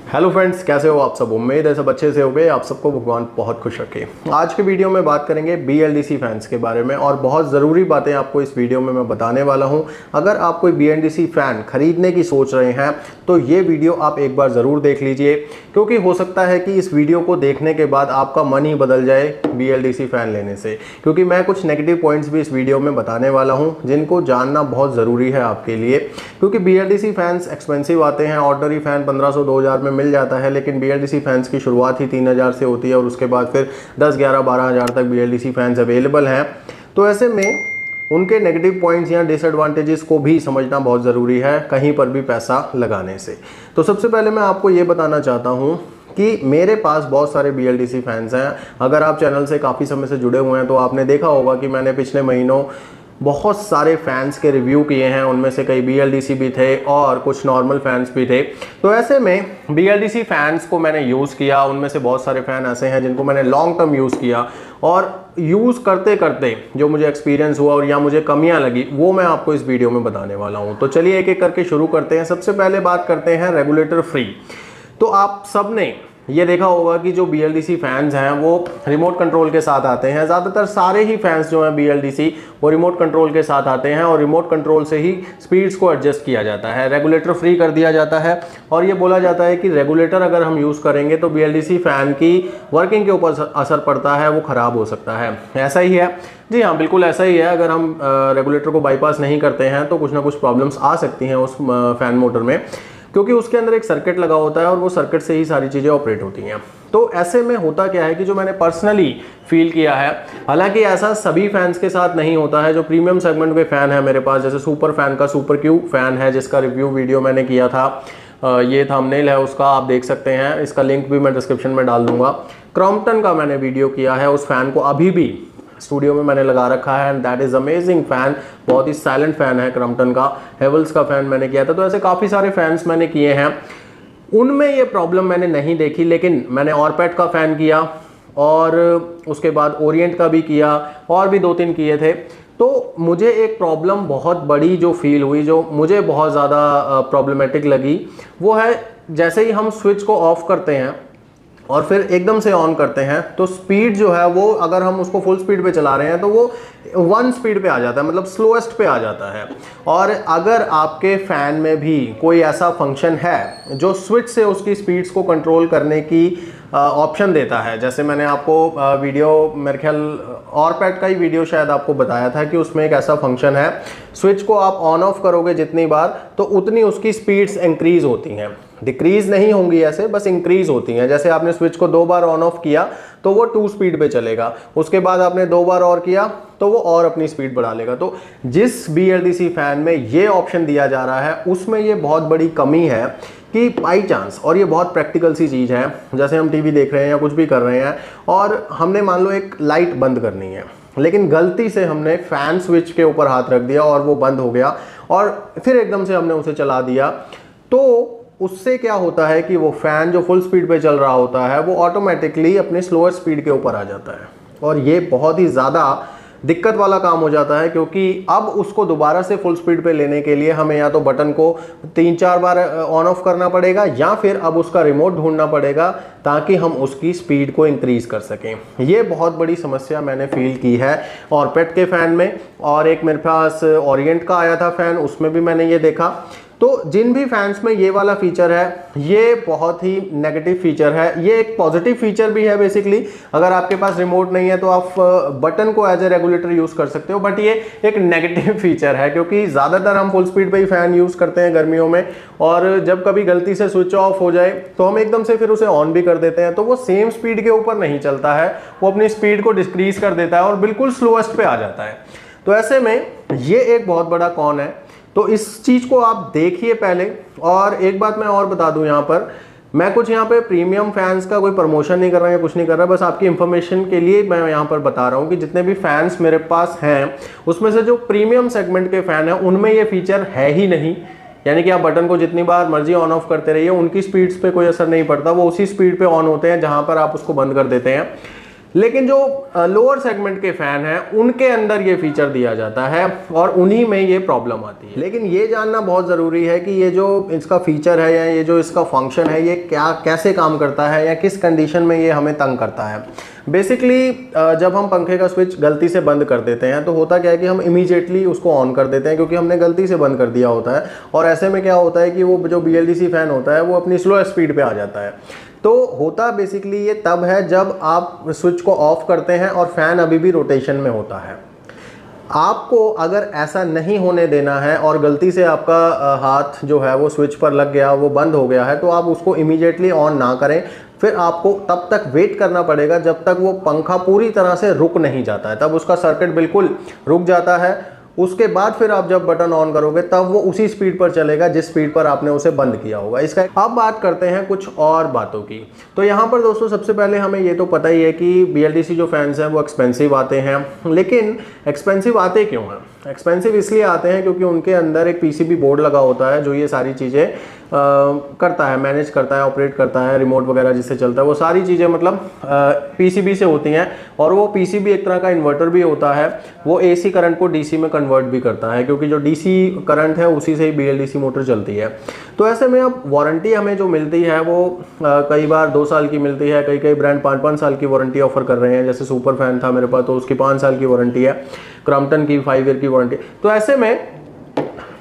Hello friends, कैसे हो आप सब। उम्मीद है सब अच्छे से हो गए। आप सबको भगवान बहुत खुश रखे। आज के वीडियो में बात करेंगे BLDC फैंस के बारे में और बहुत ज़रूरी बातें आपको इस वीडियो में मैं बताने वाला हूं। अगर आप कोई BLDC फ़ैन खरीदने की सोच रहे हैं तो ये वीडियो आप एक बार ज़रूर देख लीजिए, क्योंकि हो सकता है कि इस वीडियो को देखने के बाद आपका मन ही बदल जाए BLDC फ़ैन लेने से, क्योंकि मैं कुछ नेगेटिव पॉइंट्स भी इस वीडियो में बताने वाला हूँ जिनको जानना बहुत ज़रूरी है आपके लिए। क्योंकि BLDC फैंस एक्सपेंसिव आते हैं। ऑर्डनरी फ़ैन 1500-2000 में मिल जाता है, लेकिन BLDC फैंस की शुरुआत ही 3000 से होती है और उसके बाद फिर 10-11-12 हज़ार तक BLDC फैंस अवेलेबल हैं। तो ऐसे में उनके नेगेटिव पॉइंट्स या डिसएडवांटेजेस को भी समझना बहुत ज़रूरी है कहीं पर भी पैसा लगाने से। तो सबसे पहले मैं आपको ये बताना चाहता हूँ कि मेरे पास बहुत सारे BLDC फैंस हैं। अगर आप चैनल से काफ़ी समय से जुड़े हुए हैं तो आपने देखा होगा कि मैंने पिछले महीनों बहुत सारे फैंस के रिव्यू किए हैं। उनमें से कई BLDC भी थे और कुछ नॉर्मल फैंस भी थे। तो ऐसे में BLDC फैंस को मैंने यूज़ किया। उनमें से बहुत सारे फ़ैन ऐसे हैं जिनको मैंने लॉन्ग टर्म यूज़ किया और यूज़ करते करते जो मुझे एक्सपीरियंस हुआ और या मुझे कमियां लगी वो मैं आपको इस वीडियो में बताने वाला हूं। तो चलिए एक एक करके शुरू करते हैं। सबसे पहले बात करते हैं रेगुलेटर फ्री। तो आप सब ने ये देखा होगा कि जो BLDC फैंस हैं वो रिमोट कंट्रोल के साथ आते हैं। ज़्यादातर सारे ही फैंस जो हैं BLDC वो रिमोट कंट्रोल के साथ आते हैं और रिमोट कंट्रोल से ही स्पीड्स को एडजस्ट किया जाता है। रेगुलेटर फ्री कर दिया जाता है और ये बोला जाता है कि रेगुलेटर अगर हम यूज़ करेंगे तो BLDC फ़ैन की वर्किंग के ऊपर असर पड़ता है, वो ख़राब हो सकता है। ऐसा ही है? जी हाँ, बिल्कुल ऐसा ही है। अगर हम रेगुलेटर को बाईपास नहीं करते हैं तो कुछ ना कुछ प्रॉब्लम्स आ सकती हैं उस फ़ैन मोटर में, क्योंकि उसके अंदर एक सर्किट लगा होता है और वो सर्किट से ही सारी चीज़ें ऑपरेट होती हैं। तो ऐसे में होता क्या है कि जो मैंने पर्सनली फील किया है, हालांकि ऐसा सभी फैंस के साथ नहीं होता है। जो प्रीमियम सेगमेंट के फ़ैन है मेरे पास, जैसे सुपर फैन का सुपर क्यू फ़ैन है जिसका रिव्यू वीडियो मैंने किया था, ये थंबनेल है उसका, आप देख सकते हैं। इसका लिंक भी मैं डिस्क्रिप्शन में डाल दूंगा। क्रॉम्पटन का मैंने वीडियो किया है, उस फ़ैन को अभी भी स्टूडियो में मैंने लगा रखा है and that is amazing fan. बहुत ही साइलेंट फ़ैन है क्रॉम्पटन का। हेवल्स का फ़ैन मैंने किया था। तो ऐसे काफ़ी सारे फैंस मैंने किए हैं, उनमें ये प्रॉब्लम मैंने नहीं देखी। लेकिन मैंने ऑरपेट का फ़ैन किया और उसके बाद ओरिएंट का भी किया और भी 2-3 किए थे। तो मुझे एक प्रॉब्लम बहुत बड़ी जो फील हुई, जो मुझे बहुत ज़्यादा प्रॉब्लमेटिक लगी, वो है जैसे ही हम स्विच को ऑफ करते हैं और फिर एकदम से ऑन करते हैं तो स्पीड जो है वो, अगर हम उसको फुल स्पीड पे चला रहे हैं तो वो 1 स्पीड पे आ जाता है, मतलब स्लोएस्ट पे आ जाता है। और अगर आपके फ़ैन में भी कोई ऐसा फंक्शन है जो स्विच से उसकी स्पीड्स को कंट्रोल करने की ऑप्शन देता है, जैसे मैंने आपको वीडियो, मेरे ख्याल ऑरपेट का ही वीडियो शायद आपको बताया था कि उसमें एक ऐसा फंक्शन है, स्विच को आप ऑन ऑफ करोगे जितनी बार तो उतनी उसकी स्पीड्स इंक्रीज होती हैं। डिक्रीज नहीं होंगी ऐसे, बस इंक्रीज होती हैं। जैसे आपने स्विच को 2 बार ऑन ऑफ किया तो वो 2 स्पीड पे चलेगा, उसके बाद आपने 2 बार और किया तो वो और अपनी स्पीड बढ़ा लेगा। तो जिस BLDC फैन में ये ऑप्शन दिया जा रहा है उसमें ये बहुत बड़ी कमी है कि बाई चांस, और ये बहुत प्रैक्टिकल सी चीज़ है, जैसे हम टीवी देख रहे हैं या कुछ भी कर रहे हैं और हमने मान लो एक लाइट बंद करनी है, लेकिन गलती से हमने फ़ैन स्विच के ऊपर हाथ रख दिया और वो बंद हो गया और फिर एकदम से हमने उसे चला दिया, तो उससे क्या होता है कि वो फ़ैन जो फुल स्पीड पे चल रहा होता है वो ऑटोमेटिकली अपनी स्लोअर स्पीड के ऊपर आ जाता है और ये बहुत ही ज़्यादा दिक्कत वाला काम हो जाता है, क्योंकि अब उसको दोबारा से फुल स्पीड पे लेने के लिए हमें या तो बटन को 3-4 बार ऑन ऑफ करना पड़ेगा या फिर अब उसका रिमोट ढूंढना पड़ेगा ताकि हम उसकी स्पीड को इंक्रीज कर सकें। ये बहुत बड़ी समस्या मैंने फील की है ऑरपेट के फ़ैन में। और एक मेरे पास ओरिएंट का आया था फ़ैन, उसमें भी मैंने ये देखा। तो जिन भी फैंस में ये वाला फीचर है ये बहुत ही नेगेटिव फीचर है। ये एक पॉजिटिव फीचर भी है बेसिकली। अगर आपके पास रिमोट नहीं है तो आप बटन को एज ए रेगुलेटर यूज़ कर सकते हो, बट ये एक नेगेटिव फीचर है क्योंकि ज़्यादातर हम फुल स्पीड पे ही फ़ैन यूज़ करते हैं गर्मियों में, और जब कभी गलती से स्विच ऑफ हो जाए तो हम एकदम से फिर उसे ऑन भी कर देते हैं तो वो सेम स्पीड के ऊपर नहीं चलता है, वो अपनी स्पीड को डिक्रीज कर देता है और बिल्कुल स्लोएस्ट पे आ जाता है। तो ऐसे में ये एक बहुत बड़ा कॉन है। तो इस चीज़ को आप देखिए पहले। और एक बात मैं और बता दूं, यहाँ पर मैं कुछ यहाँ पे प्रीमियम फैंस का कोई प्रमोशन नहीं कर रहा या कुछ नहीं कर रहा, बस आपकी इन्फॉर्मेशन के लिए मैं यहाँ पर बता रहा हूँ कि जितने भी फैंस मेरे पास हैं उसमें से जो प्रीमियम सेगमेंट के फ़ैन हैं उनमें ये फीचर है ही नहीं। यानी कि आप बटन को जितनी बार मर्जी ऑन ऑफ करते रहिए, उनकी स्पीड्स पे कोई असर नहीं पड़ता, वो उसी स्पीड पे ऑन होते हैं जहाँ पर आप उसको बंद कर देते हैं। लेकिन जो लोअर सेगमेंट के फैन हैं उनके अंदर ये फीचर दिया जाता है और उन्हीं में ये प्रॉब्लम आती है। लेकिन ये जानना बहुत ज़रूरी है कि ये जो इसका फीचर है या ये जो इसका फंक्शन है ये क्या कैसे काम करता है या किस कंडीशन में ये हमें तंग करता है। बेसिकली जब हम पंखे का स्विच गलती से बंद कर देते हैं तो होता क्या है कि हम इमीडिएटली उसको ऑन कर देते हैं क्योंकि हमने गलती से बंद कर दिया होता है, और ऐसे में क्या होता है कि वो जो BLDC फ़ैन होता है वो अपनी स्लो स्पीड पे आ जाता है। तो होता बेसिकली ये तब है जब आप स्विच को ऑफ करते हैं और फैन अभी भी रोटेशन में होता है। आपको अगर ऐसा नहीं होने देना है और गलती से आपका हाथ जो है वो स्विच पर लग गया, वो बंद हो गया है, तो आप उसको इमीडिएटली ऑन ना करें। फिर आपको तब तक वेट करना पड़ेगा जब तक वो पंखा पूरी तरह से रुक नहीं जाता है, तब उसका सर्किट बिल्कुल रुक जाता है। उसके बाद फिर आप जब बटन ऑन करोगे तब वो उसी स्पीड पर चलेगा जिस स्पीड पर आपने उसे बंद किया होगा। इसका अब बात करते हैं कुछ और बातों की। तो यहाँ पर दोस्तों सबसे पहले हमें ये तो पता ही है कि BLDC जो फैंस हैं वो एक्सपेंसिव आते हैं। लेकिन एक्सपेंसिव आते क्यों हैं? एक्सपेंसिव इसलिए आते हैं क्योंकि उनके अंदर एक PCB बोर्ड लगा होता है जो ये सारी चीज़ें करता है, मैनेज करता है, ऑपरेट करता है, रिमोट वगैरह जिससे चलता है, वो सारी चीज़ें मतलब PCB से होती हैं। और वो PCB एक तरह का इन्वर्टर भी होता है, वो AC करंट को DC में कन्वर्ट भी करता है क्योंकि जो DC करंट है उसी से ही BLDC मोटर चलती है। तो ऐसे में अब वारंटी हमें जो मिलती है वो कई बार 2 साल की मिलती है, कई ब्रांड 5-5 साल की वारंटी ऑफर कर रहे हैं। जैसे सुपर फैन था मेरे पास तो उसकी 5 साल की वारंटी है, क्रॉम्पटन की 5 ईयर की वारंटी। तो ऐसे में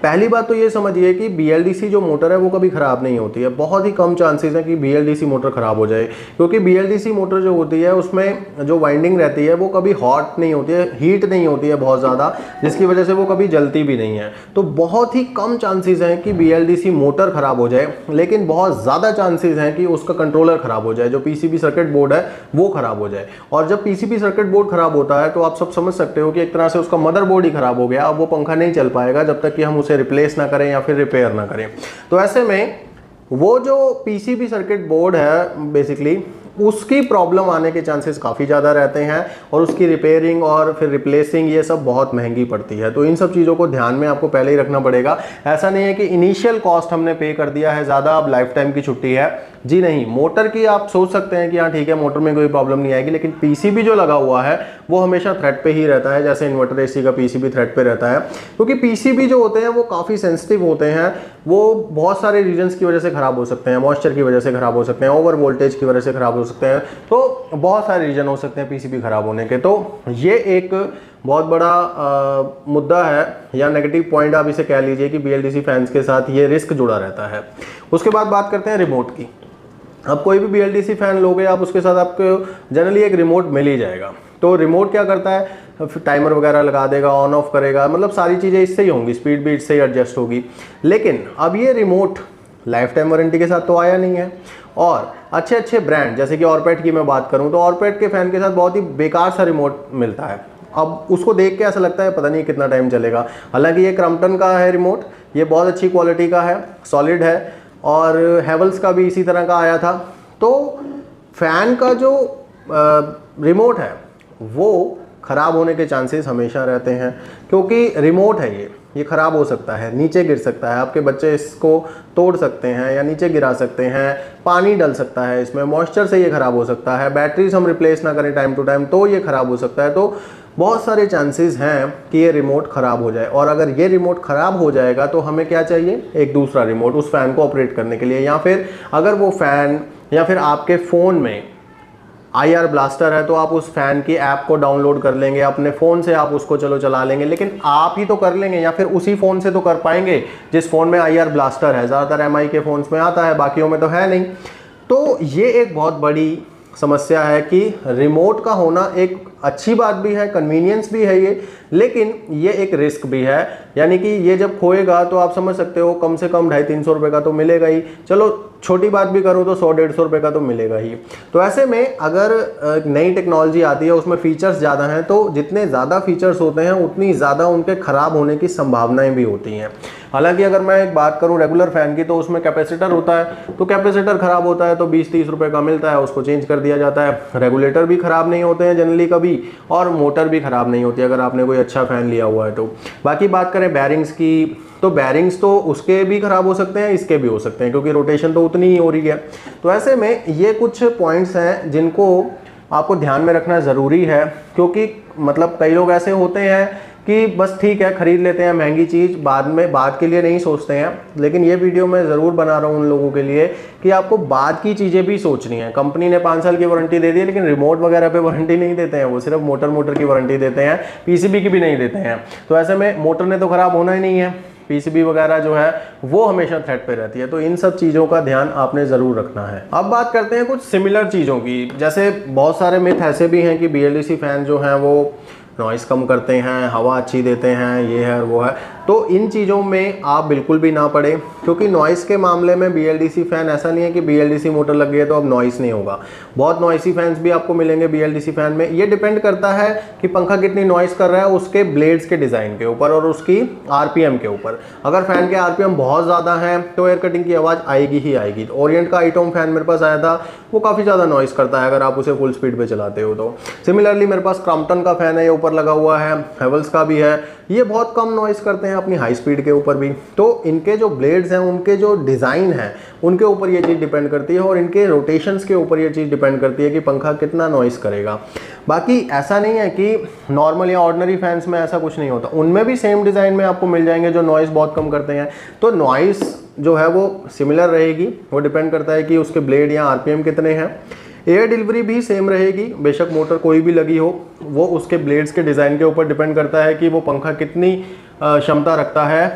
पहली बात तो ये समझिए कि BLDC जो मोटर है वो कभी ख़राब नहीं होती है। बहुत ही कम चांसेस हैं कि BLDC मोटर ख़राब हो जाए, क्योंकि BLDC मोटर जो होती है उसमें जो वाइंडिंग रहती है वो कभी हॉट नहीं होती है, हीट नहीं होती है बहुत ज़्यादा, जिसकी वजह से वो कभी जलती भी नहीं है। तो बहुत ही कम चांसेस हैं कि BLDC मोटर ख़राब हो जाए, लेकिन बहुत ज़्यादा चांसेस हैं कि उसका कंट्रोलर ख़राब हो जाए, जो PCB सर्किट बोर्ड है वो ख़राब हो जाए। और जब PCB सर्किट बोर्ड ख़राब होता है तो आप सब समझ सकते हो कि एक तरह से उसका मदरबोर्ड ही ख़राब हो गया। अब वो पंखा नहीं चल पाएगा जब तक कि हम उसे रिप्लेस ना करें या फिर रिपेयर ना करें। तो ऐसे में वो जो PCB सर्किट बोर्ड है बेसिकली उसकी प्रॉब्लम आने के चांसेस काफ़ी ज़्यादा रहते हैं और उसकी रिपेयरिंग और फिर रिप्लेसिंग ये सब बहुत महंगी पड़ती है। तो इन सब चीज़ों को ध्यान में आपको पहले ही रखना पड़ेगा। ऐसा नहीं है कि इनिशियल कॉस्ट हमने पे कर दिया है ज़्यादा, अब लाइफ टाइम की छुट्टी है, जी नहीं। मोटर की आप सोच सकते हैं कि हाँ ठीक है मोटर में कोई प्रॉब्लम नहीं आएगी, लेकिन PCB जो लगा हुआ है वो हमेशा थ्रेड पे ही रहता है, जैसे इन्वर्टर AC का PCB थ्रेड पे रहता है। क्योंकि PCB जो होते हैं वो काफ़ी सेंसिटिव होते हैं, वो बहुत सारे रीजन्स की वजह से ख़राब हो सकते हैं, मॉइस्चर की वजह से ख़राब हो सकते हैं, ओवर वोल्टेज की वजह से ख़राब हो सकते हैं, तो बहुत सारे रीजन हो सकते हैं PCB ख़राब होने के। तो ये एक बहुत बड़ा मुद्दा है या नेगेटिव पॉइंट आप इसे कह लीजिए कि BLDC फैंस के साथ ये रिस्क जुड़ा रहता है। उसके बाद बात करते हैं रिमोट की। अब कोई भी BLDC फैन लोगे आप, उसके साथ आपको जनरली एक रिमोट मिल ही जाएगा। तो रिमोट क्या करता है, टाइमर वगैरह लगा देगा, ऑन ऑफ करेगा, मतलब सारी चीज़ें इससे ही होंगी, स्पीड भी इससे ही एडजस्ट होगी। लेकिन अब ये रिमोट लाइफ टाइम वारंटी के साथ तो आया नहीं है। और अच्छे अच्छे ब्रांड जैसे कि ऑरपेट की मैं बात करूं तो ऑरपेट के फ़ैन के साथ बहुत ही बेकार सा रिमोट मिलता है। अब उसको देख के ऐसा लगता है पता नहीं कितना टाइम चलेगा। हालांकि ये क्रॉम्पटन का है रिमोट, ये बहुत अच्छी क्वालिटी का है, सॉलिड है, और हेवल्स का भी इसी तरह का आया था। तो फ़ैन का जो रिमोट है वो ख़राब होने के चांसेस हमेशा रहते हैं, क्योंकि रिमोट है ये ख़राब हो सकता है, नीचे गिर सकता है, आपके बच्चे इसको तोड़ सकते हैं या नीचे गिरा सकते हैं, पानी डल सकता है इसमें, मॉइस्चर से ये ख़राब हो सकता है, बैटरीज हम रिप्लेस ना करें टाइम टू टाइम तो ये ख़राब हो सकता है। तो बहुत सारे चांसेस हैं कि ये रिमोट ख़राब हो जाए। और अगर ये रिमोट ख़राब हो जाएगा तो हमें क्या चाहिए, एक दूसरा रिमोट उस फ़ैन को ऑपरेट करने के लिए। या फिर अगर वो फ़ैन या फिर आपके फ़ोन में IR ब्लास्टर है तो आप उस फ़ैन की ऐप को डाउनलोड कर लेंगे, अपने फ़ोन से आप उसको चलो चला लेंगे, लेकिन आप ही तो कर लेंगे या फिर उसी फ़ोन से तो कर पाएंगे जिस फ़ोन में IR ब्लास्टर है। ज़्यादातर MI के फ़ोन्स में आता है, बाकियों में तो है नहीं। तो ये एक बहुत बड़ी समस्या है कि रिमोट का होना एक अच्छी बात भी है, कन्वीनियंस भी है ये, लेकिन ये एक रिस्क भी है। यानी कि ये जब खोएगा तो आप समझ सकते हो कम से कम 250-300 रुपये का तो मिलेगा ही, चलो छोटी बात भी करूँ तो 100-150 रुपये का तो मिलेगा ही। तो ऐसे में अगर नई टेक्नोलॉजी आती है उसमें फ़ीचर्स ज़्यादा हैं, तो जितने ज़्यादा फीचर्स होते हैं उतनी ज़्यादा उनके ख़राब होने की संभावनाएं भी होती हैं। हालांकि अगर मैं एक बात करूं रेगुलर फ़ैन की तो उसमें कैपेसिटर होता है, तो कैपेसिटर ख़राब होता है तो 20-30 रुपये का मिलता है, उसको चेंज कर दिया जाता है। रेगुलेटर भी ख़राब नहीं होते हैं जनरली कभी, और मोटर भी ख़राब नहीं होती अगर आपने कोई अच्छा फ़ैन लिया हुआ है तो। बाकी बात करें बैरिंग्स की, तो बैरिंग्स तो उसके भी ख़राब हो सकते हैं, इसके भी हो सकते हैं, क्योंकि रोटेशन तो उतनी ही हो रही है। तो ऐसे में ये कुछ पॉइंट्स हैं जिनको आपको ध्यान में रखना ज़रूरी है, क्योंकि मतलब कई लोग ऐसे होते हैं कि बस ठीक है खरीद लेते हैं महंगी चीज़, बाद के लिए नहीं सोचते हैं। लेकिन ये वीडियो मैं ज़रूर बना रहा हूँ उन लोगों के लिए कि आपको बाद की चीज़ें भी सोचनी है। कंपनी ने 5 साल की वारंटी दे दी है, लेकिन रिमोट वगैरह पे वारंटी नहीं देते हैं, वो सिर्फ मोटर की वारंटी देते हैं, पीसीबी की भी नहीं देते हैं। तो ऐसे में मोटर ने तो ख़राब होना ही नहीं है, पीसीबी वगैरह जो है वो हमेशा थ्रेड पे रहती है। तो इन सब चीज़ों का ध्यान आपने ज़रूर रखना है। अब बात करते हैं कुछ सिमिलर चीज़ों की। जैसे बहुत सारे मिथ ऐसे भी हैं कि BLDC फ़ैन जो हैं वो नॉइज़ कम करते हैं, हवा अच्छी देते हैं, ये है वो है। तो इन चीज़ों में आप बिल्कुल भी ना पड़े, क्योंकि नॉइज़ के मामले में BLDC फ़ैन ऐसा नहीं है कि BLDC मोटर लग गई है तो अब नॉइज़ नहीं होगा। बहुत नॉइसी फैंस भी आपको मिलेंगे BLDC फ़ैन में। ये डिपेंड करता है कि पंखा कितनी नॉइज़ कर रहा है उसके ब्लेड्स के डिज़ाइन के ऊपर और उसकी RPM के ऊपर। अगर फ़ैन के RPM बहुत ज़्यादा हैं तो एयर कटिंग की आवाज़ आएगी ही आएगी। ओरिएंट का आइटम फ़ैन मेरे पास आया था, वो काफ़ी ज़्यादा नॉइज़ करता है अगर आप उसे फुल स्पीड पे चलाते हो तो। सिमिलरली मेरे पास क्रॉम्पटन का फ़ैन है, ये ऊपर लगा हुआ है, हेवल्स का भी है, ये बहुत कम नॉइज़ करते हैं अपनी हाई स्पीड के ऊपर भी। तो इनके जो ब्लेड्स हैं, उनके जो डिज़ाइन है, उनके ऊपर ये चीज़ डिपेंड करती है और इनके रोटेशंस के ऊपर ये चीज़ डिपेंड करती है कि पंखा कितना नॉइज़ करेगा। बाकी ऐसा नहीं है कि नॉर्मल या ऑर्डिनरी फैंस में ऐसा कुछ नहीं होता, उनमें भी सेम डिज़ाइन में आपको मिल जाएंगे जो नॉइज़ बहुत कम करते हैं। तो नॉइज़ जो है वो सिमिलर रहेगी, वो डिपेंड करता है कि उसके ब्लेड या RPM कितने हैं। एयर डिलीवरी भी सेम रहेगी, बेशक मोटर कोई भी लगी हो, वो उसके ब्लेड्स के डिज़ाइन के ऊपर डिपेंड करता है कि वो पंखा कितनी क्षमता रखता है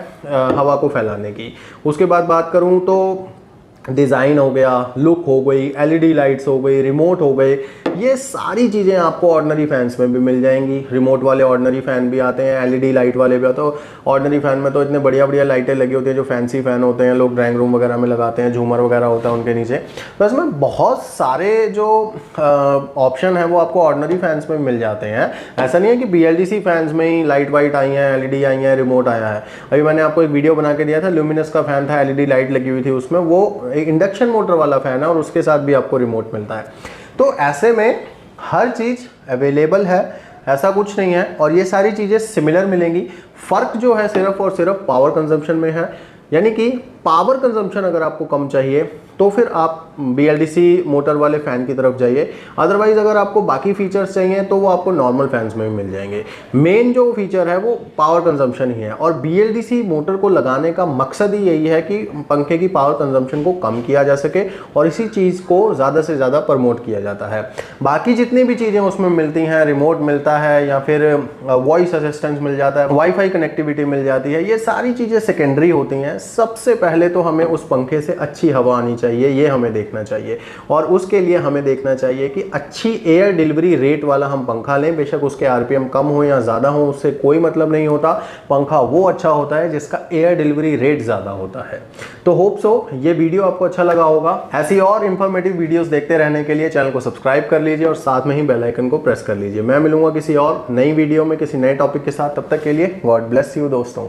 हवा को फैलाने की। उसके बाद बात करूं तो डिज़ाइन हो गया, लुक हो गई, LED लाइट्स हो गई, रिमोट हो गए, ये सारी चीज़ें आपको ऑर्डिनरी फैंस में भी मिल जाएंगी। रिमोट वाले ऑर्डिनरी फ़ैन भी आते हैं, LED लाइट वाले भी आते हैं। ऑर्डिनरी फ़ैन में तो इतने बढ़िया बढ़िया लाइटें लगी होती हैं जो फैंसी फ़ैन होते हैं, लोग ड्राइंग रूम वगैरह में लगाते हैं, झूमर वगैरह होता है उनके नीचे। तो इसमें बहुत सारे जो ऑप्शन है वो आपको ऑर्डिनरी फैंस में मिल जाते हैं। ऐसा नहीं है कि BLDC फैंस में ही लाइट वाइट आई हैं, LED आई हैं, रिमोट आया है। अभी मैंने आपको एक वीडियो बना के दिया था, ल्यूमिनस का फ़ैन था, LED लाइट लगी हुई थी उसमें, वो एक इंडक्शन मोटर वाला फ़ैन है और उसके साथ भी आपको रिमोट मिलता है। तो ऐसे में हर चीज़ अवेलेबल है, ऐसा कुछ नहीं है, और ये सारी चीज़ें सिमिलर मिलेंगी। फ़र्क जो है सिर्फ और सिर्फ पावर कंजम्पशन में है, यानी कि पावर कंजम्पशन अगर आपको कम चाहिए तो फिर आप BLDC मोटर वाले फ़ैन की तरफ जाइए। अदरवाइज़ अगर आपको बाकी फीचर्स चाहिए तो वो आपको नॉर्मल फैंस में भी मिल जाएंगे। मेन जो फीचर है वो पावर कंजम्पशन ही है, और BLDC मोटर को लगाने का मकसद ही यही है कि पंखे की पावर कंजम्पशन को कम किया जा सके, और इसी चीज़ को ज़्यादा से ज़्यादा प्रमोट किया जाता है। बाकी जितनी भी चीज़ें उसमें मिलती हैं, रिमोट मिलता है या फिर वॉइस असिस्टेंस मिल जाता है, वाईफाई कनेक्टिविटी मिल जाती है, ये सारी चीज़ें सेकेंडरी होती हैं। सबसे पहले तो हमें उस पंखे से अच्छी हवा आनी चाहिए, ये हमें देखना चाहिए, और उसके लिए हमें देखना चाहिए कि अच्छी एयर डिलीवरी रेट वाला हम पंखा लें। बेशक उसके RPM कम हो या ज़्यादा हो, उससे कोई मतलब नहीं होता। पंखा वो अच्छा होता है जिसका एयर डिलीवरी रेट ज़्यादा होता है। तो होप सो ये वीडियो आपको अच्छा लगा होगा। ऐसी और इंफॉर्मेटिव वीडियोस देखते रहने के लिए चैनल को सब्सक्राइब कर लीजिए और साथ में ही बेल आइकन को प्रेस कर लीजिए। मैं मिलूंगा किसी और नई वीडियो में किसी नए टॉपिक के साथ, तब तक के लिए गॉड ब्लेस यू दोस्तों।